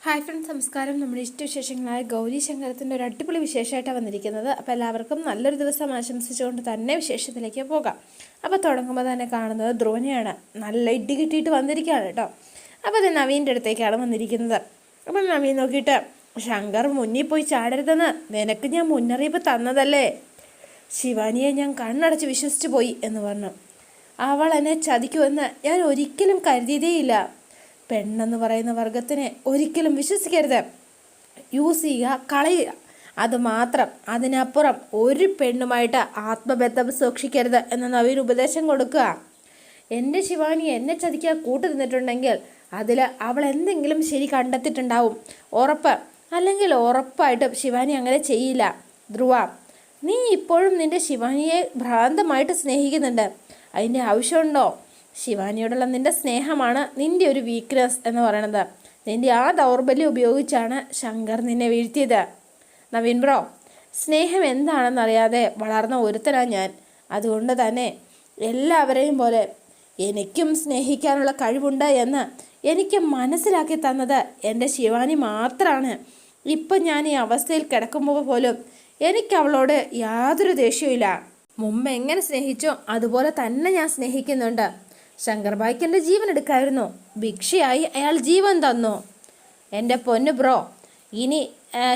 Hi friends, നമസ്കാരം. നമ്മുടെ ഇഷ്ടവിശേഷങ്ങളായ ഗൗരി ശങ്കരത്തിൻ്റെ ഒരു അടിപൊളി വിശേഷമായിട്ടാണ് വന്നിരിക്കുന്നത്. അപ്പോൾ എല്ലാവർക്കും നല്ലൊരു ദിവസം ആശംസിച്ചുകൊണ്ട് തന്നെ വിശേഷത്തിലേക്ക് പോകാം. അപ്പോൾ തുടങ്ങുമ്പോൾ തന്നെ കാണുന്നത് ധ്രുവനെയാണ്. നല്ല ഇടി കിട്ടിയിട്ട് വന്നിരിക്കുകയാണ് കേട്ടോ. അപ്പോൾ അത് നവീൻ്റെ അടുത്തേക്കാണ് വന്നിരിക്കുന്നത്. അപ്പം നവീൻ നോക്കിയിട്ട്, ശങ്കർ മുന്നിൽ പോയി ചാടരുതെന്ന് നിനക്ക് ഞാൻ മുന്നറിയിപ്പ് തന്നതല്ലേ, ശിവാനിയെ ഞാൻ കണ്ണടച്ച് വിശ്വസിച്ച് പോയി എന്ന് പറഞ്ഞു. അവൾ എന്നെ ചതിക്കുമെന്ന് ഞാൻ ഒരിക്കലും കരുതിയതേയില്ല. പെണ്ണെന്ന് പറയുന്ന വർഗത്തിനെ ഒരിക്കലും വിശ്വസിക്കരുത്. യൂസ് ചെയ്യുക, കളയുക, അത് മാത്രം. അതിനപ്പുറം ഒരു പെണ്ണുമായിട്ട് ആത്മബന്ധം സൂക്ഷിക്കരുത് എന്ന് നവീൻ ഉപദേശം കൊടുക്കുക. എൻ്റെ ശിവാനി എന്നെ ചതിക്കാൻ കൂട്ടു നിന്നിട്ടുണ്ടെങ്കിൽ അതിൽ അവൾ എന്തെങ്കിലും ശരി കണ്ടെത്തിയിട്ടുണ്ടാവും, ഉറപ്പ്. അല്ലെങ്കിൽ ഉറപ്പായിട്ടും ശിവാനി അങ്ങനെ ചെയ്യില്ല. ധ്രുവ, നീ ഇപ്പോഴും നിൻ്റെ ശിവാനിയെ ഭ്രാന്തമായിട്ട് സ്നേഹിക്കുന്നുണ്ട്. അതിൻ്റെ ആവശ്യമുണ്ടോ? ശിവാനിയോടുള്ള നിൻ്റെ സ്നേഹമാണ് നിൻ്റെ ഒരു വീക്ക്നെസ് എന്ന് പറയണത്. നിൻ്റെ ആ ദൗർബല്യം ഉപയോഗിച്ചാണ് ശങ്കർ നിന്നെ വീഴ്ത്തിയത്. നവീൻ ബ്രോ, സ്നേഹം എന്താണെന്നറിയാതെ വളർന്ന ഒരുത്തനാണ് ഞാൻ. അതുകൊണ്ട് തന്നെ എല്ലാവരെയും പോലെ എനിക്കും സ്നേഹിക്കാനുള്ള കഴിവുണ്ട് എന്ന് എനിക്ക് മനസ്സിലാക്കി തന്നത് എൻ്റെ ശിവാനി മാത്രമാണ്. ഇപ്പം ഞാൻ ഈ അവസ്ഥയിൽ കിടക്കുമ്പോൾ പോലും എനിക്ക് അവളോട് യാതൊരു ദേഷ്യവുമില്ല. മുമ്പ് എങ്ങനെ സ്നേഹിച്ചോ അതുപോലെ തന്നെ ഞാൻ സ്നേഹിക്കുന്നുണ്ട്. ശങ്കർ ഭായിക്ക് എൻ്റെ ജീവൻ എടുക്കായിരുന്നു. ഭിക്ഷയായി അയാൾ ജീവൻ തന്നു. എൻ്റെ പൊന്നു ബ്രോ, ഇനി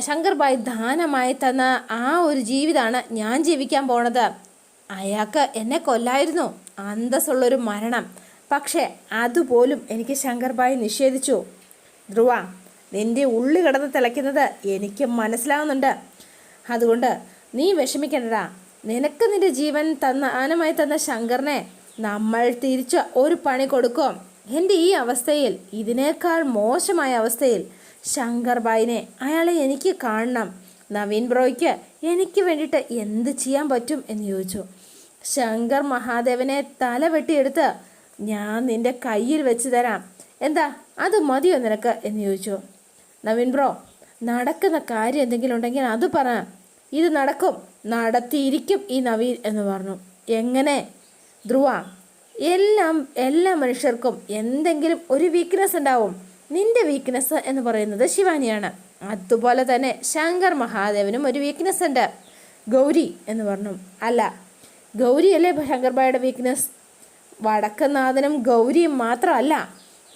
ശങ്കർ ഭായ് ദാനമായി തന്ന ആ ഒരു ജീവിതമാണ് ഞാൻ ജീവിക്കാൻ പോണത്. അയാൾക്ക് എന്നെ കൊല്ലായിരുന്നു, അന്തസ്സുള്ളൊരു മരണം. പക്ഷേ അതുപോലും എനിക്ക് ശങ്കർ ഭായ് നിഷേധിച്ചു. ധ്രുവ, നിൻ്റെ ഉള്ളി കിടന്ന് തിളയ്ക്കുന്നത് എനിക്ക് മനസ്സിലാവുന്നുണ്ട്. അതുകൊണ്ട് നീ വിഷമിക്കണ്ടടാ. നിനക്ക് നിൻ്റെ ജീവൻ ദാനമായി തന്ന ശങ്കറിനെ നമ്മൾ തിരിച്ച് ഒരു പണി കൊടുക്കും. എൻ്റെ ഈ അവസ്ഥയിൽ, ഇതിനേക്കാൾ മോശമായ അവസ്ഥയിൽ ശങ്കർ ഭായിനെ, അയാളെ എനിക്ക് കാണണം. നവീൻ ബ്രോയ്ക്ക് എനിക്ക് വേണ്ടിയിട്ട് എന്ത് ചെയ്യാൻ പറ്റും എന്ന് ചോദിച്ചു. ശങ്കർ മഹാദേവനെ തല വെട്ടിയെടുത്ത് ഞാൻ നിൻ്റെ കയ്യിൽ വെച്ച് തരാം. എന്താ, അത് മതിയോ നിനക്ക് എന്ന് ചോദിച്ചു. നവീൻ ബ്രോ, നടക്കുന്ന കാര്യം എന്തെങ്കിലും ഉണ്ടെങ്കിൽ അത് പറ. ഇത് നടക്കും, നടത്തിയിരിക്കും ഈ നവീൻ എന്ന് പറഞ്ഞു. എങ്ങനെ? ധ്രുവ, എല്ലാ മനുഷ്യർക്കും എന്തെങ്കിലും ഒരു വീക്ക്നെസ് ഉണ്ടാവും. നിന്റെ വീക്ക്നെസ് എന്ന് പറയുന്നത് ശിവാനിയാണ്. അതുപോലെ തന്നെ ശങ്കർ മഹാദേവനും ഒരു വീക്ക്നെസ് ഉണ്ട്. ഗൗരി എന്ന് പറഞ്ഞു. അല്ല, ഗൗരിയല്ലേ ശങ്കർ ഭായിയുടെ വീക്ക്നെസ്? വടക്കനാഥനും ഗൗരിയും മാത്രമല്ല,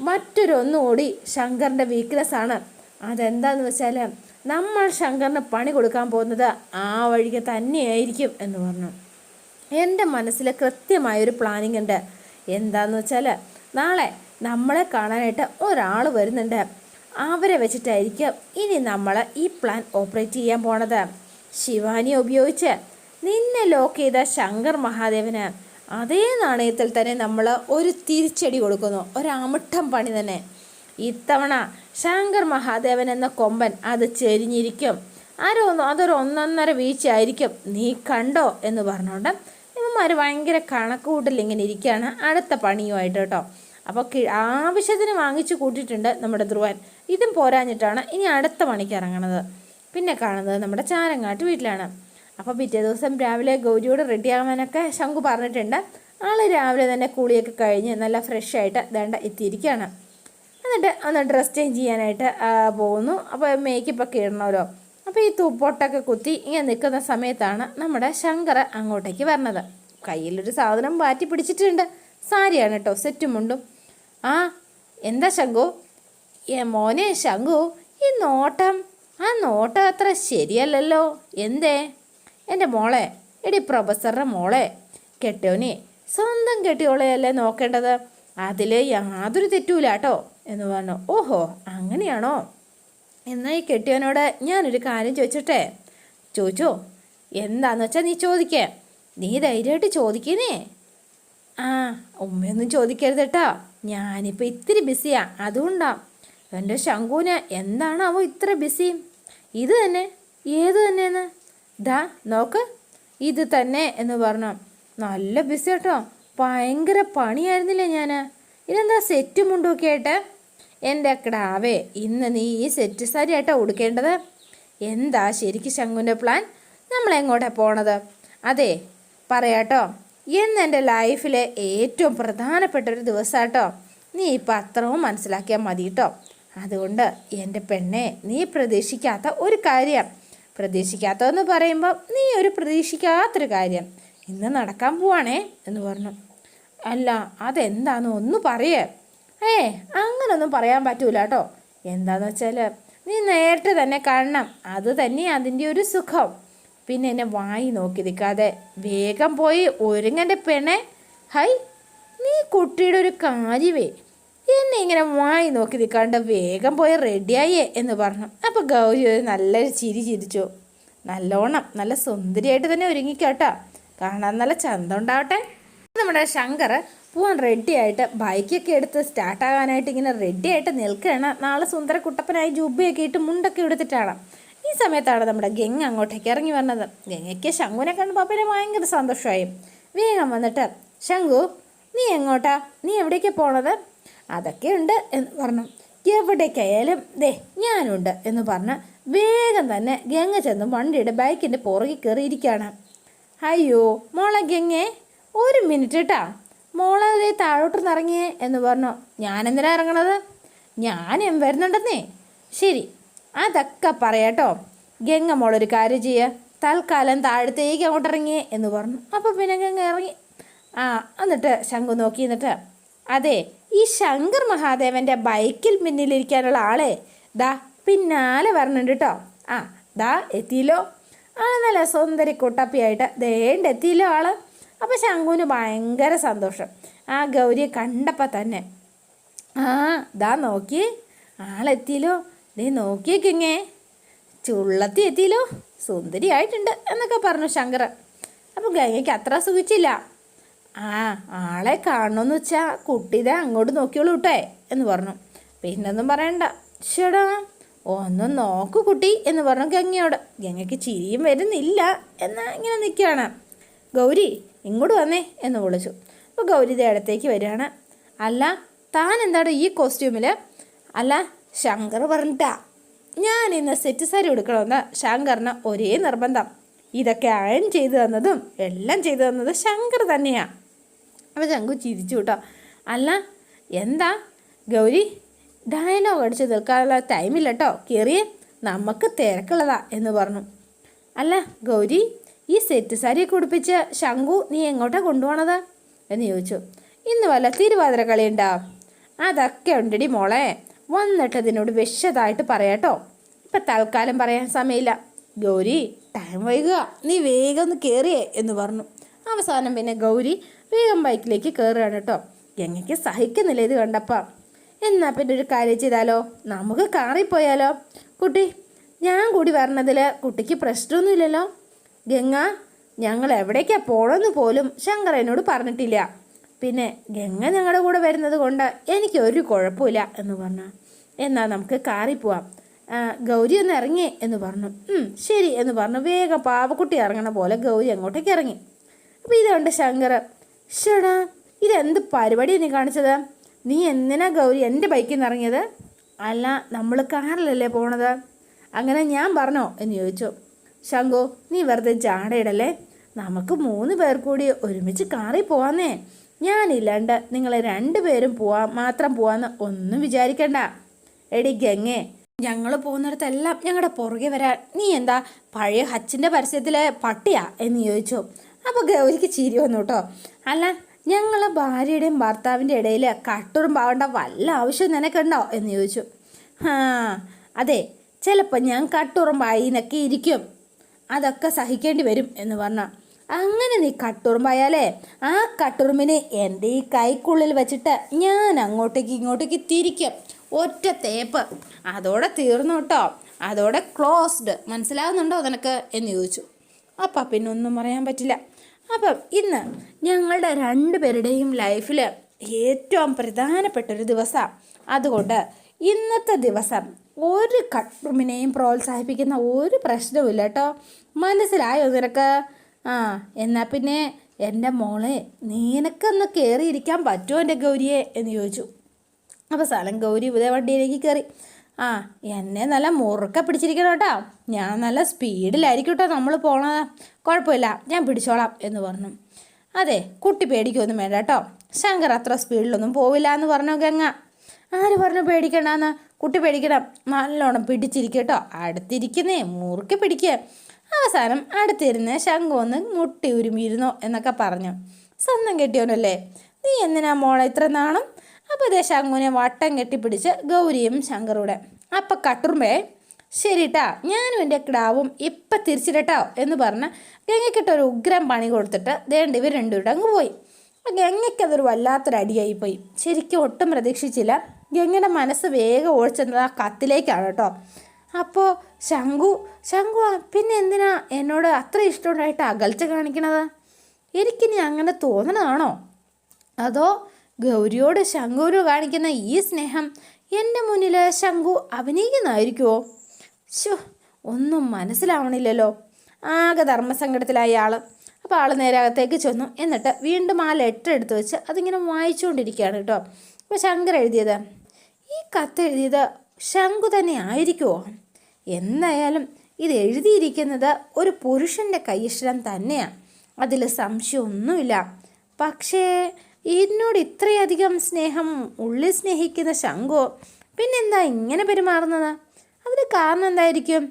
മറ്റൊരൊന്നുകൂടി ശങ്കറിൻ്റെ വീക്ക്നെസ് ആണ്. അതെന്താന്ന് വെച്ചാൽ നമ്മൾ ശങ്കറിന് പണി കൊടുക്കാൻ പോകുന്നത് ആ വഴിക്ക് തന്നെയായിരിക്കും എന്ന് പറഞ്ഞു. എൻ്റെ മനസ്സിൽ കൃത്യമായൊരു പ്ലാനിങ് ഉണ്ട്. എന്താന്ന് വെച്ചാൽ, നാളെ നമ്മളെ കാണാനായിട്ട് ഒരാൾ വരുന്നുണ്ട്. അവരെ വെച്ചിട്ടായിരിക്കും ഇനി നമ്മൾ ഈ പ്ലാൻ ഓപ്പറേറ്റ് ചെയ്യാൻ പോണത്. ശിവാനി ഉപയോഗിച്ച് നിന്നെ ലോക്ക് ചെയ്ത ശങ്കർ മഹാദേവന് അതേ നാണയത്തിൽ തന്നെ നമ്മൾ ഒരു തിരിച്ചടി കൊടുക്കുന്നു. ഒരമിട്ടം പണി തന്നെ. ഇത്തവണ ശങ്കർ മഹാദേവൻ എന്ന കൊമ്പൻ അത് ചെരിഞ്ഞിരിക്കും. അതൊരു ഒന്നൊന്നര വീഴ്ചയായിരിക്കും. നീ കണ്ടോ എന്ന് പറഞ്ഞുകൊണ്ട് ഇവന്മാർ ഭയങ്കര കണക്കുകൂട്ടൽ ഇങ്ങനെ ഇരിക്കുകയാണ് അടുത്ത പണിയുമായിട്ട് കേട്ടോ. അപ്പോൾ ആവശ്യത്തിന് വാങ്ങിച്ചു കൂട്ടിയിട്ടുണ്ട് നമ്മുടെ ധ്രുവൻ. ഇതും പോരാഞ്ഞിട്ടാണ് ഇനി അടുത്ത പണിക്ക് ഇറങ്ങണത്. പിന്നെ കാണുന്നത് നമ്മുടെ ചാരങ്ങാട്ട് വീട്ടിലാണ്. അപ്പോൾ പിറ്റേ ദിവസം രാവിലെ ഗൗരിയോട് റെഡിയാകാനൊക്കെ ശങ്കു പറഞ്ഞിട്ടുണ്ട്. ആൾ രാവിലെ തന്നെ കുളിയൊക്കെ കഴിഞ്ഞ് നല്ല ഫ്രഷായിട്ട് ദണ്ട എത്തിയിരിക്കുകയാണ്. എന്നിട്ട് ഒന്ന് ഡ്രസ് ചേഞ്ച് ചെയ്യാനായിട്ട് പോകുന്നു. അപ്പോൾ മേക്കപ്പൊക്കെ ഇടണമല്ലോ. അപ്പോൾ ഈ പൊട്ടൊക്കെ കുത്തി ഇങ്ങനെ നിൽക്കുന്ന സമയത്താണ് നമ്മുടെ ശങ്കർ അങ്ങോട്ടേക്ക് വരണത്. കയ്യിലൊരു സാധനം മാറ്റി പിടിച്ചിട്ടുണ്ട്. സാരിയാണ് കേട്ടോ, സെറ്റും മുണ്ടും. ആ, എന്താ ശങ്കു? മോനെ ശങ്കു, ഈ നോട്ടം, ആ നോട്ടം അത്ര ശരിയല്ലല്ലോ. എന്തേ? എൻ്റെ മോളെ, എടി പ്രൊഫസറുടെ മോളെ, കെട്ടിയോനെ സ്വന്തം കെട്ടിയോളെയല്ലേ നോക്കേണ്ടത്. അതിൽ യാതൊരു തെറ്റുമില്ല കേട്ടോ എന്ന് പറഞ്ഞു. ഓഹോ, അങ്ങനെയാണോ? എന്നാൽ ഈ കെട്ടിയവനോട് ഞാനൊരു കാര്യം ചോദിച്ചിട്ടെ. ചോദിച്ചോ? എന്താന്ന് വെച്ചാൽ നീ ചോദിക്കേ. നീ ധൈര്യമായിട്ട് ചോദിക്കുന്നേ. ആ, ഉമ്മയൊന്നും ചോദിക്കരുത് കേട്ടോ, ഞാനിപ്പോൾ ഇത്തിരി ബിസിയാണ്, അതുകൊണ്ടാണ്. എൻ്റെ ശങ്കുവിന് എന്താണാവോ ഇത്ര ബിസി? ഇത് തന്നെ. ഏത് തന്നെയെന്ന്? ദാ നോക്ക്, ഇത് തന്നെ എന്ന് പറഞ്ഞു. നല്ല ബിസി കേട്ടോ, ഭയങ്കര പണിയായിരുന്നില്ലേ ഞാൻ. ഇതെന്താ സെറ്റും മുണ്ടൊക്കെ ആയിട്ട്? എൻ്റെ കിടാവേ, ഇന്ന് നീ ഈ സെറ്റ് സാരി ആയിട്ടാ ഉടുക്കേണ്ടത്. എന്താ ശരിക്കും ശങ്കുവിൻ്റെ പ്ലാൻ? നമ്മളെങ്ങോട്ടാണ് പോണത്? അതെ പറയാട്ടോ, ഇന്ന് എൻ്റെ ലൈഫിലെ ഏറ്റവും പ്രധാനപ്പെട്ടൊരു ദിവസമാട്ടോ. നീ ഈ പത്രവും മനസ്സിലാക്കിയാൽ മതി കേട്ടോ. അതുകൊണ്ട് എൻ്റെ പെണ്ണെ, നീ പ്രതീക്ഷിക്കാത്ത ഒരു കാര്യം, പ്രതീക്ഷിക്കാത്തതെന്ന് പറയുമ്പോൾ നീ ഒരു പ്രതീക്ഷിക്കാത്തൊരു കാര്യം ഇന്ന് നടക്കാൻ പോവാണേ എന്ന് പറഞ്ഞു. അല്ല, അതെന്താണെന്ന് ഒന്ന് പറയേ. അങ്ങനൊന്നും പറയാൻ പറ്റൂല കേട്ടോ. എന്താന്ന് വെച്ചാൽ നീ നേരിട്ട് തന്നെ കാണണം, അത് തന്നെ അതിൻ്റെ ഒരു സുഖം. പിന്നെ എന്നെ വായി നോക്കി നിൽക്കാതെ വേഗം പോയി ഒരുങ്ങൻ്റെ പെണ്ണെ. ഹൈ, നീ കുട്ടിയുടെ ഒരു കാര്യമേ, എന്നെ ഇങ്ങനെ വായി നോക്കി നിൽക്കാണ്ട് വേഗം പോയി റെഡിയായേ എന്ന് പറഞ്ഞു. അപ്പോൾ ഗൗരി ഒരു നല്ലൊരു ചിരി ചിരിച്ചു. നല്ലോണം നല്ല സുന്ദരിയായിട്ട് തന്നെ ഒരുങ്ങിക്കോട്ടോ, കാണാൻ നല്ല ചന്തം ഉണ്ടാവട്ടെ. നമ്മുടെ ശങ്കർ പോവാൻ റെഡിയായിട്ട് ബൈക്കൊക്കെ എടുത്ത് സ്റ്റാർട്ടാകാനായിട്ട് ഇങ്ങനെ റെഡിയായിട്ട് നിൽക്കുകയാണ്. നാളെ സുന്ദര കുട്ടപ്പനായി ജുബയൊക്കെ ഇട്ട് മുണ്ടൊക്കെ എടുത്തിട്ടാണ്. ഈ സമയത്താണ് നമ്മുടെ ഗംഗ അങ്ങോട്ടേക്ക് ഇറങ്ങി വന്നത്. ഗംഗയ്ക്ക് ശംഖുവിനെ കണ്ടപ്പോൾ പിന്നെ ഭയങ്കര സന്തോഷമായി. വേഗം വന്നിട്ട്, ശംഖു നീ എങ്ങോട്ടാ, നീ എവിടേക്കാണ് പോണത്? അതൊക്കെ ഉണ്ട് എന്ന് പറഞ്ഞു. എവിടേക്കായാലും ദേ ഞാനുണ്ട് എന്ന് പറഞ്ഞ് വേഗം തന്നെ ഗംഗ ചെന്ന് വണ്ടിയുടെ ബൈക്കിൻ്റെ പുറകിൽ കയറിയിരിക്കുകയാണ്. അയ്യോ മോളെ ഗംഗേ, ഒരു മിനിറ്റ് കേട്ടാ, മോളെ താഴോട്ട് ഇറങ്ങിയേ എന്ന് പറഞ്ഞു. ഞാനെന്തിനാ ഇറങ്ങണത്? ഞാനും വരുന്നുണ്ടെന്നേ. ശരി, അതൊക്കെ പറയാട്ടോ. ഗംഗ മോളൊരു കാര്യം ചെയ്യുക, തൽക്കാലം താഴത്തേക്ക് അങ്ങോട്ട് ഇറങ്ങിയേ എന്ന് പറഞ്ഞു. അപ്പോൾ പിന്നെ ഗംഗ ഇറങ്ങി. എന്നിട്ട് ശംഖു നോക്കി നിന്നിട്ട്, അതെ, ഈ ശങ്കർ മഹാദേവൻ്റെ ബൈക്കിൽ പിന്നിലിരിക്കാനുള്ള ആളെ ദാ പിന്നാലെ വരണുണ്ട് കേട്ടോ. ദാ എത്തിയില്ലോ, നല്ല സുന്ദരി കുട്ടപ്പിയായിട്ട് ദേണ്ട എത്തിയില്ലോ ആള്. അപ്പോൾ ശംഖുവിന് ഭയങ്കര സന്തോഷം ഗൗരിയെ കണ്ടപ്പോൾ തന്നെ. ദാ നോക്കി, ആളെത്തിയില്ലോ, ദേ നോക്കിയേക്കിങ്ങേ, ചുള്ളത്തി എത്തിയില്ലോ, സുന്ദരിയായിട്ടുണ്ട് എന്നൊക്കെ പറഞ്ഞു ശങ്കർ. അപ്പോൾ ഗംഗയ്ക്ക് അത്ര സുഖിച്ചില്ല. ആളെ കാണണമെന്ന് വെച്ചാൽ കുട്ടിയുടെ അങ്ങോട്ട് നോക്കിയോളൂ കേട്ടേ എന്ന് പറഞ്ഞു. പിന്നൊന്നും പറയണ്ട, ചേടാ ഒന്ന് നോക്കൂ കുട്ടി എന്ന് പറഞ്ഞു ഗംഗയോട്. ഗംഗയ്ക്ക് ചിരിയും വരുന്നില്ല എന്നാൽ ഇങ്ങനെ നിൽക്കുകയാണ്. ഗൗരി ഇങ്ങോട്ട് വന്നേ എന്ന് വിളിച്ചു. അപ്പോൾ ഗൗരിയുടെ അടുത്തേക്ക് വരികയാണ്. അല്ല, താൻ എന്താണ് ഈ കോസ്റ്റ്യൂമിൽ? അല്ല, ശങ്കർ പറഞ്ഞിട്ടാ ഞാൻ ഇന്ന് സെറ്റ് സാരി എടുക്കണമെന്ന് ശങ്കറിന് ഒരേ നിർബന്ധം. ഇതൊക്കെ അയൺ ചെയ്തു തന്നതും എല്ലാം ചെയ്തു തന്നത് ശങ്കർ തന്നെയാണ്. അപ്പോൾ ശംഖു ചിരിച്ചു കേട്ടോ. അല്ല എന്താ ഗൗരി, ഡയലോഗ് അടിച്ച് നിൽക്കാനുള്ള ടൈമില്ല കേട്ടോ, കയറിയേ, നമുക്ക് തിരക്കുള്ളതാ എന്ന് പറഞ്ഞു. അല്ല ഗൗരി, ഈ സെറ്റ് സാരിയൊക്കെ ഉടുപ്പിച്ച് ശംഖു നീ എങ്ങോട്ടാണ് കൊണ്ടുപോകണത് എന്ന് ചോദിച്ചു. ഇന്ന് വല്ല തിരുവാതിര കളിയുണ്ടോ? അതൊക്കെ ഉണ്ടടി മോളെ, വന്നിട്ട് അതിനോട് വിശദമായിട്ട് പറയാട്ടോ, ഇപ്പം തൽക്കാലം പറയാൻ സമയമില്ല. ഗൗരി ടൈം വൈകുക, നീ വേഗം ഒന്ന് കയറിയേ എന്ന് പറഞ്ഞു. അവസാനം പിന്നെ ഗൗരി വേഗം ബൈക്കിലേക്ക് കയറുകയാണ് കേട്ടോ. ഗംഗയ്ക്ക് സഹിക്കുന്നില്ല ഇത് കണ്ടപ്പം. എന്നാൽ പിന്നെ ഒരു കാര്യം ചെയ്താലോ, നമുക്ക് കാറിൽ പോയാലോ? കുട്ടി ഞാൻ കൂടി വരണതിൽ കുട്ടിക്ക് പ്രശ്നമൊന്നുമില്ലല്ലോ. ഗംഗ ഞങ്ങൾ എവിടേക്കാണ് പോകണമെന്ന് പോലും ശങ്കർ എന്നോട് പറഞ്ഞിട്ടില്ല. പിന്നെ ഗംഗ ഞങ്ങളുടെ കൂടെ വരുന്നത് കൊണ്ട് എനിക്ക് ഒരു കുഴപ്പമില്ല എന്ന് പറഞ്ഞു. എന്നാൽ നമുക്ക് കാറിൽ പോവാം, ഗൗരി ഒന്ന് ഇറങ്ങി എന്ന് പറഞ്ഞു. ശരി എന്ന് പറഞ്ഞു വേഗം പാവക്കുട്ടി ഇറങ്ങണ പോലെ ഗൗരി അങ്ങോട്ടേക്ക് ഇറങ്ങി. അപ്പോൾ ഇതുകൊണ്ട് ശങ്കർ, ഷടാ ഇതെന്ത് പരിപാടിയാണ് നീ കാണിച്ചത്? നീ എന്തിനാ ഗൗരി എൻ്റെ ബൈക്കിൽ നിന്ന് ഇറങ്ങിയത്? അല്ല, നമ്മൾ കാറിലല്ലേ പോണത്, അങ്ങനെ ഞാൻ പറഞ്ഞോ എന്ന് ചോദിച്ചു. ശംഖു നീ വെറുതെ ജാടയിടല്ലേ, നമുക്ക് 3 പേർ കൂടി ഒരുമിച്ച് കാറിൽ പോവാന്നേ. ഞാനില്ലാണ്ട് നിങ്ങൾ 2 പേരും മാത്രം പോവാന്ന് ഒന്നും വിചാരിക്കണ്ട. എടി ഗംഗേ, ഞങ്ങൾ പോകുന്നിടത്തെല്ലാം ഞങ്ങളുടെ പുറകെ വരാൻ നീ എന്താ പഴയ ഹച്ചിൻ്റെ പരസ്യത്തിലെ പട്ടിയാ എന്ന് ചോദിച്ചു. അപ്പോൾ ഗൗരിക്ക് ചിരി വന്നു കേട്ടോ. അല്ല, ഞങ്ങൾ ഭാര്യയുടെയും ഭർത്താവിൻ്റെ ഇടയിൽ കട്ടുറുമ്പാവേണ്ട വല്ല ആവശ്യം നിനക്കുണ്ടോ എന്ന് ചോദിച്ചു. അതെ, ചിലപ്പോൾ ഞാൻ കട്ടുറുമ്പായി എന്നൊക്കെ ഇരിക്കും, അതൊക്കെ സഹിക്കേണ്ടി വരും എന്ന് പറഞ്ഞാൽ. അങ്ങനെ നീ കട്ടുറുമ്പായാലേ ആ കട്ടുറുമ്പിനെ എൻ്റെ ഈ കൈക്കുള്ളിൽ വെച്ചിട്ട് ഞാൻ അങ്ങോട്ടേക്ക് ഇങ്ങോട്ടേക്ക് തിരിക്കും, ഒറ്റ തേപ്പ്, അതോടെ തീർന്നു കേട്ടോ, അതോടെ ക്ലോസ്ഡ്, മനസ്സിലാകുന്നുണ്ടോ നിനക്ക് എന്ന് ചോദിച്ചു. അപ്പം പിന്നെ ഒന്നും പറയാൻ പറ്റില്ല. അപ്പം ഇന്ന് ഞങ്ങളുടെ 2 പേരുടെയും ലൈഫിൽ ഏറ്റവും പ്രധാനപ്പെട്ടൊരു ദിവസമാണ്. അതുകൊണ്ട് ഇന്നത്തെ ദിവസം ഒരു കട്ടുറുമ്പിനെയും പ്രോത്സാഹിപ്പിക്കുന്ന ഒരു പ്രശ്നവുമില്ല കേട്ടോ, മനസ്സിലായോ നിനക്ക്? എന്നാൽ പിന്നെ എൻ്റെ മോളെ നിനക്കൊന്ന് കയറിയിരിക്കാൻ പറ്റുമോ എൻ്റെ ഗൗരിയെ എന്ന് ചോദിച്ചു. അവസാനം ഗൗരി ഇതേ വണ്ടിയിലേക്ക് കയറി. എന്നെ നല്ല മുറുക്ക പിടിച്ചിരിക്കണം കേട്ടോ, ഞാൻ നല്ല സ്പീഡിലായിരിക്കും കേട്ടോ നമ്മൾ പോണത്, കുഴപ്പമില്ല ഞാൻ പിടിച്ചോളാം എന്ന് പറഞ്ഞു. അതെ, കുട്ടി പേടിക്കൊന്നും വേണ്ട കേട്ടോ, ശങ്കർ അത്ര സ്പീഡിലൊന്നും പോവില്ല എന്ന് പറഞ്ഞു ഗംഗ. ആര് പറഞ്ഞു പേടിക്കണ്ടെന്ന്? കുട്ടി പേടിക്കണം, നല്ലോണം പിടിച്ചിരിക്കട്ടോ, അടുത്തിരിക്കുന്നേ മുറുക്കി പിടിക്കുക. അവസാനം അടുത്തിരുന്ന് ശംഖു ഒന്ന് മുട്ടി ഉരുമിയിരുന്നോ എന്നൊക്കെ പറഞ്ഞു. സ്വന്തം കെട്ടിയോനല്ലേ, നീ എന്തിനാ മോളെ ഇത്ര നാണം? അപ്പോൾ അതേ ശംഖുവിനെ വട്ടം കെട്ടിപ്പിടിച്ച് ഗൗരിയും ശങ്കറൂടെ. അപ്പം കട്ടുറുമ്പേ ശരിട്ടാ, ഞാനും എൻ്റെ കിടാവും ഇപ്പം തിരിച്ചിടട്ടോ എന്ന് പറഞ്ഞ് ഗംഗയ്ക്കിട്ടൊരു ഉഗ്രം പണി കൊടുത്തിട്ട് ദേണ്ട ഇവർ രണ്ടുപേരുടെ അങ്ങ് പോയി. ഗംഗയ്ക്കതൊരു വല്ലാത്തൊരടിയായിപ്പോയി. ശരിക്കും ഒട്ടും പ്രതീക്ഷിച്ചില്ല. ഗംഗയുടെ മനസ്സ് വേഗം ഓടിച്ചെന്നത് ആ കത്തിലേക്കാണ് കേട്ടോ. അപ്പോൾ ശംഖു പിന്നെ എന്തിനാ എന്നോട് അത്ര ഇഷ്ടമുണ്ടായിട്ട് അകൽച്ച കാണിക്കണത്? എനിക്കിനി അങ്ങനെ തോന്നണതാണോ? അതോ ഗൗരിയോട് ശംഖുവിന് കാണിക്കുന്ന ഈ സ്നേഹം എൻ്റെ മുന്നിൽ ശംഖു അഭിനയിക്കുന്നതായിരിക്കുമോ? ഒന്നും മനസ്സിലാവണില്ലല്ലോ. ആകെ ധർമ്മസങ്കടത്തിലായ ആൾ. അപ്പോൾ ആൾ നേരെ അകത്തേക്ക് ചെന്നു. എന്നിട്ട് വീണ്ടും ആ ലെറ്റർ എടുത്ത് വെച്ച് അതിങ്ങനെ വായിച്ചുകൊണ്ടിരിക്കുകയാണ് കേട്ടോ. അപ്പോൾ ശങ്കർ എഴുതിയത്, ഈ കത്ത് എഴുതിയത് ശംഖു തന്നെ ആയിരിക്കുമോ? എന്തായാലും ഇത് എഴുതിയിരിക്കുന്നത് ഒരു പുരുഷൻ്റെ കൈയക്ഷരം തന്നെയാണ്, അതിൽ സംശയമൊന്നുമില്ല. പക്ഷേ എന്നോട് ഇത്രയധികം സ്നേഹം ഉള്ളിൽ സ്നേഹിക്കുന്ന ശംഖു പിന്നെന്താ ഇങ്ങനെ പെരുമാറുന്നത്? അതിന് കാരണം എന്തായിരിക്കും?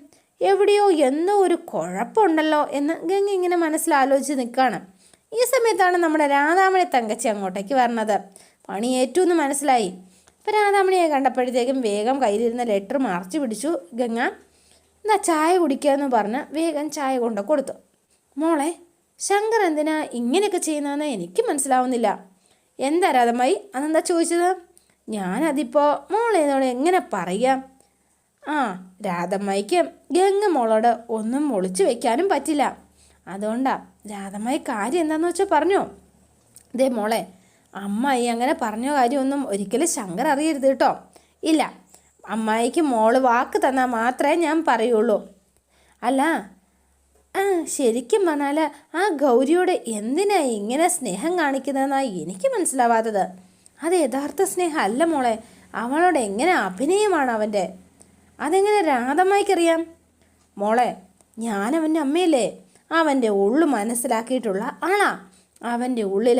എവിടെയോ എന്തോ ഒരു കുഴപ്പമുണ്ടല്ലോ എന്ന് ഗംഗ ഇങ്ങനെ മനസ്സിലാലോചിച്ച് നിൽക്കുകയാണ്. ഈ സമയത്താണ് നമ്മുടെ രാധാമണി തങ്കച്ചി അങ്ങോട്ടേക്ക് വരണത്. പണി ഏറ്റവും മനസ്സിലായി. അപ്പോൾ രാധാമണിയെ കണ്ടപ്പോഴത്തേക്കും വേഗം കയ്യിലിരുന്ന ലെറ്റർ മറച്ചു പിടിച്ചു ഗംഗ. എന്നാ ചായ കുടിക്കാമെന്ന് പറഞ്ഞ് വേഗം ചായ കൊണ്ട് കൊടുത്തു. മോളെ, ശങ്കർ എന്തിനാ ഇങ്ങനെയൊക്കെ ചെയ്യുന്നതെന്ന് എനിക്ക് മനസ്സിലാവുന്നില്ല. എന്താ രാധമായി അതെന്താ ചോദിച്ചത്? ഞാനതിപ്പോൾ മോളേനോട് എങ്ങനെ പറയാം? രാധമ്മയ്ക്ക് ഗംഗ മോളോട് ഒന്നും ഒളിച്ചു വെക്കാനും പറ്റില്ല. അതുകൊണ്ടാ രാധമ്മായി കാര്യം എന്താണെന്ന് വെച്ചാൽ പറഞ്ഞോ. ദേ മോളെ, അമ്മായി അങ്ങനെ പറഞ്ഞ കാര്യമൊന്നും ഒരിക്കലും ശങ്കർ അറിയരുത് കേട്ടോ. ഇല്ല, അമ്മായിക്ക് മോള് വാക്ക് തന്നാൽ മാത്രമേ ഞാൻ പറയുള്ളൂ. അല്ല, ശരിക്കും പറഞ്ഞാൽ ആ ഗൗരിയോട് എന്തിനാ ഇങ്ങനെ സ്നേഹം കാണിക്കുന്നതെന്നാണ് എനിക്ക് മനസ്സിലാവാത്തത്. അത് യഥാർത്ഥ സ്നേഹം അല്ല മോളെ. അവളോട് എങ്ങനെ അഭിനയമാണ് അവൻ്റെ. അതെങ്ങനെ രാധമ്മയ്ക്കറിയാം? മോളെ, ഞാനവൻ്റെ അമ്മയല്ലേ. അവൻ്റെ ഉള്ളു മനസ്സിലാക്കിയിട്ടുള്ള ആളാ. അവൻ്റെ ഉള്ളിൽ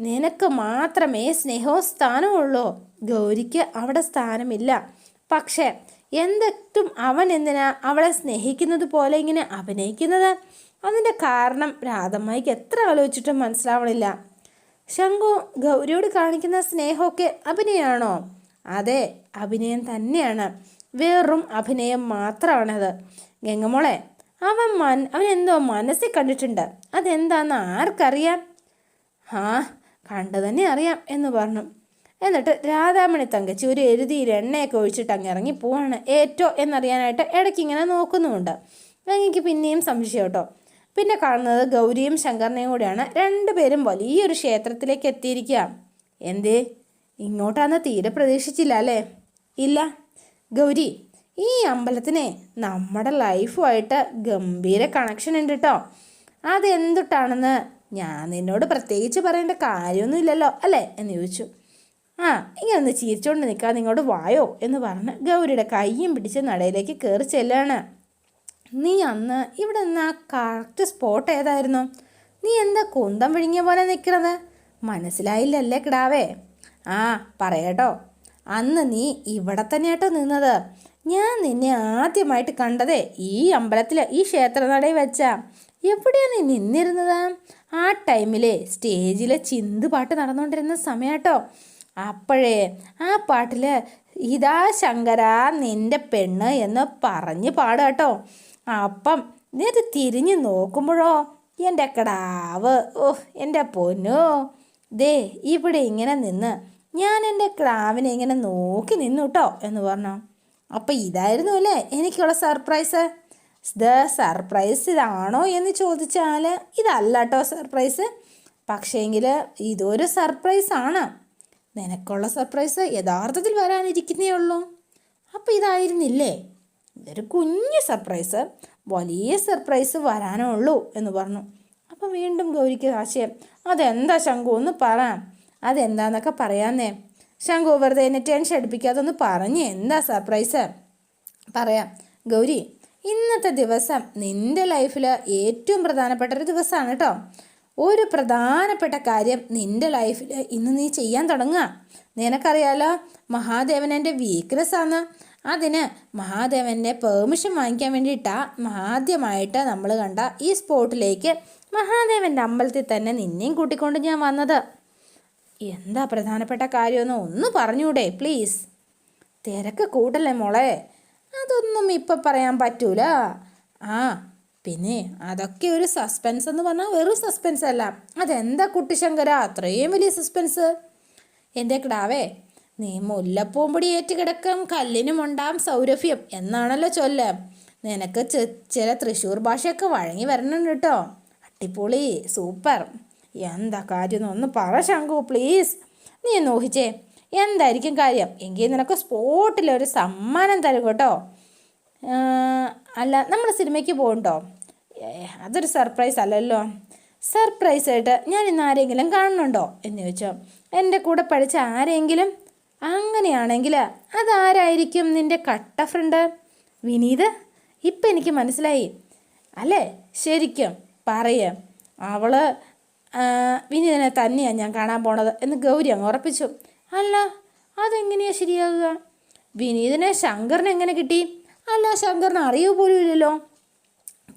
നിനക്ക് മാത്രമേ സ്നേഹവും സ്ഥാനവും ഉള്ളൂ. ഗൗരിക്ക് അവിടെ സ്ഥാനമില്ല. പക്ഷേ എന്തിട്ടും അവൻ എന്തിനാ അവളെ സ്നേഹിക്കുന്നത് പോലെ ഇങ്ങനെ അഭിനയിക്കുന്നത്? അതിൻ്റെ കാരണം രാധമ്മയ്ക്ക് എത്ര ആലോചിച്ചിട്ടും മനസ്സിലാവണില്ല. ശംഖു ഗൗരിയോട് കാണിക്കുന്ന സ്നേഹമൊക്കെ അഭിനയമാണോ? അതെ, അഭിനയം തന്നെയാണ്. വെറും അഭിനയം മാത്രമാണത്. ഗംഗമോളെ, അവനെന്തോ മനസ്സിൽ കണ്ടിട്ടുണ്ട്. അതെന്താന്ന് ആർക്കറിയാം? കണ്ടു തന്നെ അറിയാം എന്ന് പറഞ്ഞു. എന്നിട്ട് രാധാമണി തങ്കച്ചി ഒരു എരുതിയിൽ എണ്ണയൊക്കെ ഒഴിച്ചിട്ട് അങ്ങ് ഇറങ്ങി പോവാണ്. ഏറ്റോ എന്നറിയാനായിട്ട് ഇടയ്ക്ക് ഇങ്ങനെ നോക്കുന്നുമുണ്ട്. ഗംഗയ്ക്ക് പിന്നെയും സംശയം കേട്ടോ. പിന്നെ കാണുന്നത് ഗൗരിയും ശങ്കറിനെയും കൂടെയാണ്. രണ്ടുപേരും വലിയൊരു ക്ഷേത്രത്തിലേക്ക് എത്തിയിരിക്കുക. എന്തേ ഇങ്ങോട്ടാന്ന് തീരെ പ്രതീക്ഷിച്ചില്ല അല്ലേ? ഇല്ല ഗൗരി, ഈ അമ്പലത്തിനെ നമ്മുടെ ലൈഫുമായിട്ട് ഗംഭീര കണക്ഷൻ ഉണ്ട് കേട്ടോ. അതെന്തുട്ടാണെന്ന് ഞാൻ നിന്നോട് പ്രത്യേകിച്ച് പറയേണ്ട കാര്യമൊന്നുമില്ലല്ലോ അല്ലേ എന്ന് ചോദിച്ചു. ഇങ്ങനെ ഒന്ന് ചിരിച്ചോണ്ട് നിൽക്കാതെ ഇങ്ങോട്ട് വായോ എന്ന് പറഞ്ഞ് ഗൗരിയുടെ കയ്യും പിടിച്ച് നടയിലേക്ക് കയറി ചെല്ലാണ്. നീ അന്ന് ഇവിടെ നിന്ന് ആ കറക്റ്റ് സ്പോട്ട് ഏതായിരുന്നു? നീ എന്താ കുന്തം വിഴുങ്ങിയ പോലെ നിൽക്കണത്? മനസ്സിലായില്ലല്ലേ കിടാവേ? പറയാട്ടോ, അന്ന് നീ ഇവിടെ തന്നെയാട്ടോ നിന്നത്. ഞാൻ നിന്നെ ആദ്യമായിട്ട് കണ്ടതേ ഈ അമ്പലത്തിൽ, ഈ ക്ഷേത്രനടയിൽ വെച്ചാ. എവിടെയാണ് നീ നിന്നിരുന്നത്? ആ ടൈമിലെ സ്റ്റേജിലെ ചിന്തുപാട്ട് നടന്നുകൊണ്ടിരുന്ന സമയട്ടോ. അപ്പോഴേ ആ പാട്ടിൽ ഇതാ ശങ്കരാ നിൻ്റെ പെണ്ണ് എന്ന് പറഞ്ഞ് പാടുക. അപ്പം നീ അത് തിരിഞ്ഞ് നോക്കുമ്പോഴോ എൻ്റെ കിടാവ്, എൻ്റെ പൊന്നോ, ദേ ഇവിടെ ഇങ്ങനെ നിന്ന് ഞാൻ എൻ്റെ കിടാവിനെ ഇങ്ങനെ നോക്കി നിന്നു കേട്ടോ എന്ന് പറഞ്ഞു. അപ്പം ഇതായിരുന്നു അല്ലേ എനിക്കുള്ള സർപ്രൈസ്? സർപ്രൈസ് ഇതാണോ എന്ന് ചോദിച്ചാൽ ഇതല്ല കേട്ടോ സർപ്രൈസ്. പക്ഷേങ്കിൽ ഇതൊരു സർപ്രൈസാണ്. നിനക്കുള്ള സർപ്രൈസ് യഥാർത്ഥത്തിൽ വരാനിരിക്കുന്നേ ഉള്ളൂ. അപ്പോൾ ഇതായിരുന്നില്ലേ? ഇതൊരു കുഞ്ഞു സർപ്രൈസ്, വലിയ സർപ്രൈസ് വരാനേ ഉള്ളൂ എന്ന് പറഞ്ഞു. അപ്പോൾ വീണ്ടും ഗൗരിക്ക് ആശയം. അതെന്താ ശംഖു ഒന്ന് പറയാം, അതെന്താന്നൊക്കെ പറയാന്നേ. ശംഖു വെറുതെ എന്നെ ടെൻഷൻ അടുപ്പിക്കാതെ ഒന്ന് പറഞ്ഞ് എന്താ സർപ്രൈസ്? പറയാം ഗൗരി, ഇന്നത്തെ ദിവസം നിൻ്റെ ലൈഫിൽ ഏറ്റവും പ്രധാനപ്പെട്ടൊരു ദിവസമാണ് കേട്ടോ. ഒരു പ്രധാനപ്പെട്ട കാര്യം നിൻ്റെ ലൈഫിൽ ഇന്ന് നീ ചെയ്യാൻ തുടങ്ങുക. നിനക്കറിയാലോ, മഹാദേവൻ എൻ്റെ വീക്ക്നെസ്സാണ്. അതിന് മഹാദേവൻ്റെ പെർമിഷൻ വാങ്ങിക്കാൻ വേണ്ടിയിട്ടാണ് ആദ്യമായിട്ട് നമ്മൾ കണ്ട ഈ സ്പോട്ടിലേക്ക് മഹാദേവൻ്റെ അമ്പലത്തിൽ തന്നെ നിന്നെയും കൂട്ടിക്കൊണ്ട് ഞാൻ വന്നത്. എന്താ പ്രധാനപ്പെട്ട കാര്യമെന്ന് ഒന്ന് പറഞ്ഞൂടെ പ്ലീസ്? തിരക്ക് കൂട്ടല്ലേ മോളെ, അതൊന്നും ഇപ്പം പറയാൻ പറ്റൂല. ആ പിന്നെ അതൊക്കെ ഒരു സസ്പെൻസ് എന്ന് പറഞ്ഞാൽ വെറും സസ്പെൻസ് അല്ല. അതെന്താ കുട്ടിശങ്കര അത്രയും വലിയ സസ്പെൻസ്? എൻ്റെ കിടാവേ, നീ മുല്ലപ്പൂമ്പൊടി ഏറ്റ് കിടക്കും കല്ലിനുമുണ്ടാം സൗരഭ്യം എന്നാണല്ലോ ചൊല്ല്. നിനക്ക് ചില തൃശ്ശൂർ ഭാഷയൊക്കെ വഴങ്ങി വരണം കേട്ടോ. അടിപൊളി, സൂപ്പർ. എന്താ കാര്യം ഒന്ന് പറ ശങ്കു പ്ലീസ്. നീ ഒന്ന് ഊഹിച്ചേ എന്തായിരിക്കും കാര്യം? എങ്കിൽ നിനക്ക് സ്പോട്ടിലൊരു സമ്മാനം തരും കേട്ടോ. അല്ല, നമ്മൾ സിനിമയ്ക്ക് പോകുന്നുണ്ടോ? അതൊരു സർപ്രൈസ് അല്ലല്ലോ. സർപ്രൈസായിട്ട് ഞാൻ ഇന്ന് ആരെങ്കിലും കാണുന്നുണ്ടോ എന്ന് ചോദിച്ചോ. എൻ്റെ കൂടെ പഠിച്ച ആരെങ്കിലും? അങ്ങനെയാണെങ്കിൽ അതാരായിരിക്കും? നിൻ്റെ കട്ട ഫ്രണ്ട് വിനീത്? ഇപ്പം എനിക്ക് മനസ്സിലായി അല്ലേ? ശരിക്കും പറയേ. അവൾ വിനീതിനെ തന്നെയാണ് ഞാൻ കാണാൻ പോണത് എന്ന് ഗൗരി അങ്ങ് ഉറപ്പിച്ചു. അല്ല, അതെങ്ങനെയാണ് ശരിയാകുക? വിനീതിനെ ശങ്കറിന് എങ്ങനെ കിട്ടി? അല്ല, ശങ്കറിന് അറിയുക പോലും ഇല്ലല്ലോ.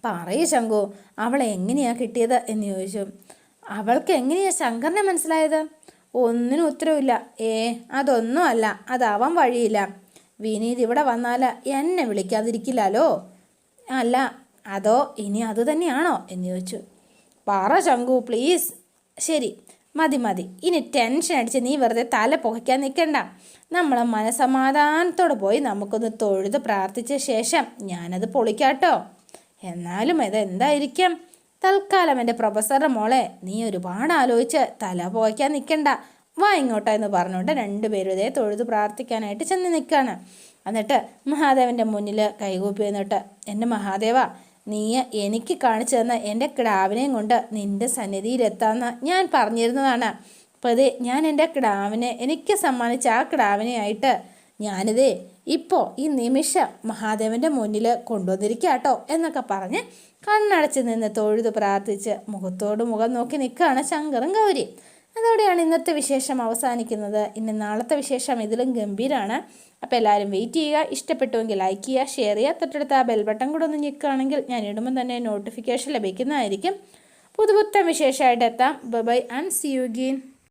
പറയൂ ശങ്കു, അവളെ എങ്ങനെയാണ് കിട്ടിയത് എന്ന് ചോദിച്ചു. അവൾക്ക് എങ്ങനെയാണ് ശങ്കറിനെ മനസ്സിലായത്? ഒന്നിനും ഉത്തരവില്ല. അതൊന്നും അല്ല, അതാവാൻ വഴിയില്ല. വിനീത് ഇവിടെ വന്നാൽ എന്നെ വിളിക്കാതിരിക്കില്ലല്ലോ. അല്ല, അതോ ഇനി അത് തന്നെയാണോ എന്ന് ചോദിച്ചു. പറ ശങ്കു പ്ലീസ്. ശരി, മതി. ഇനി ടെൻഷൻ അടിച്ച് നീ വെറുതെ തല പുകയ്ക്കാൻ നിൽക്കണ്ട. നമ്മൾ മനസമാധാനത്തോടെ പോയി നമുക്കൊന്ന് തൊഴുത് പ്രാർത്ഥിച്ച ശേഷം ഞാനത് പൊളിക്കാട്ടോ. എന്നാലും ഇതെന്തായിരിക്കും? തൽക്കാലം എൻ്റെ പ്രൊഫസറുടെ മോളെ നീ ഒരുപാട് ആലോചിച്ച് തല പുകയ്ക്കാൻ നിൽക്കണ്ട. വാ ഇങ്ങോട്ടോ എന്ന് പറഞ്ഞുകൊണ്ട് രണ്ടുപേരും ഇതേ തൊഴുത് പ്രാർത്ഥിക്കാനായിട്ട് ചെന്ന് നിൽക്കുകയാണ്. എന്നിട്ട് മഹാദേവൻ്റെ മുന്നിൽ കൈകൂപ്പി എന്നിട്ട്, എൻ്റെ മഹാദേവ, നീ എനിക്ക് കാണിച്ചു തന്ന എൻ്റെ കിടാവിനെയും കൊണ്ട് നിൻ്റെ സന്നിധിയിലെത്താമെന്ന് ഞാൻ പറഞ്ഞിരുന്നതാണ്. അപ്പോൾ ഇത് ഞാൻ എൻ്റെ കിടാവിനെ എനിക്ക് സമ്മാനിച്ച ആ കിടാവിനെയായിട്ട് ഞാനിതേ ഇപ്പോൾ ഈ നിമിഷം മഹാദേവൻ്റെ മുന്നിൽ കൊണ്ടുവന്നിരിക്കാട്ടോ എന്നൊക്കെ പറഞ്ഞ് കണ്ണടച്ച് നിന്ന് തൊഴുത് പ്രാർത്ഥിച്ച് മുഖത്തോട് മുഖം നോക്കി നിൽക്കുകയാണ് ശങ്കറും ഗൗരി. അതോടെയാണ് ഇന്നത്തെ വിശേഷം അവസാനിക്കുന്നത്. ഇനി നാളത്തെ വിശേഷം ഇതിലും ഗംഭീരമാണ്. അപ്പോൾ എല്ലാവരും വെയിറ്റ് ചെയ്യുക. ഇഷ്ടപ്പെട്ടുവെങ്കിൽ ലൈക്ക് ചെയ്യുക, ഷെയർ ചെയ്യുക. തൊട്ടടുത്ത് ആ ബെൽ ബട്ടൺ കൂടെ ഒന്ന് ഞെക്കുകയാണെങ്കിൽ ഞാൻ ഇടുമ്പോൾ തന്നെ നോട്ടിഫിക്കേഷൻ ലഭിക്കുന്നതായിരിക്കും. പുതുപുത്തൻ വിശേഷമായിട്ട് എത്താം. Bye and see you again.